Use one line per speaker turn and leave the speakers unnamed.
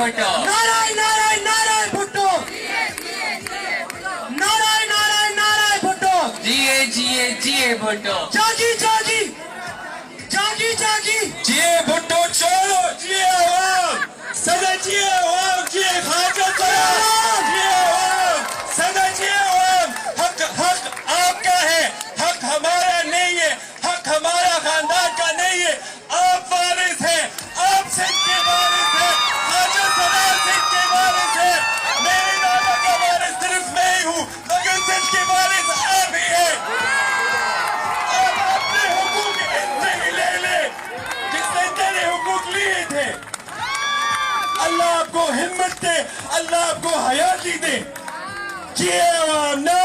भुट्टो
नाराय नाराय नाराय भुट्टो नाराय नाराय नाराय भुट्टो
जिए भुट्टो
जागी जागी जागी जागी
जिए भुट्टो छोड़ो जिए आवाम सदा जिए आवाम जिए खाका जिए आवाम सदा जिए आवाम हक हक आपका है हक हमारा नहीं है हक हमारा खानदान का नहीं है आप वारिस हैं आप सिंध के वारिस हैं ख्वाजा सलार सिंह के वारिस हैं मेरे दादा का वारिस सिर्फ मैं ही हूँ मगर सिंध के वारिस आप ही हैं आप अपने हुकूक इनसे ही ले ले जिसने तेरे हुकूक लिए थे अल्लाह आपको हिम्मत दे अल्लाह आपको हयाती दे जिए आवाम ना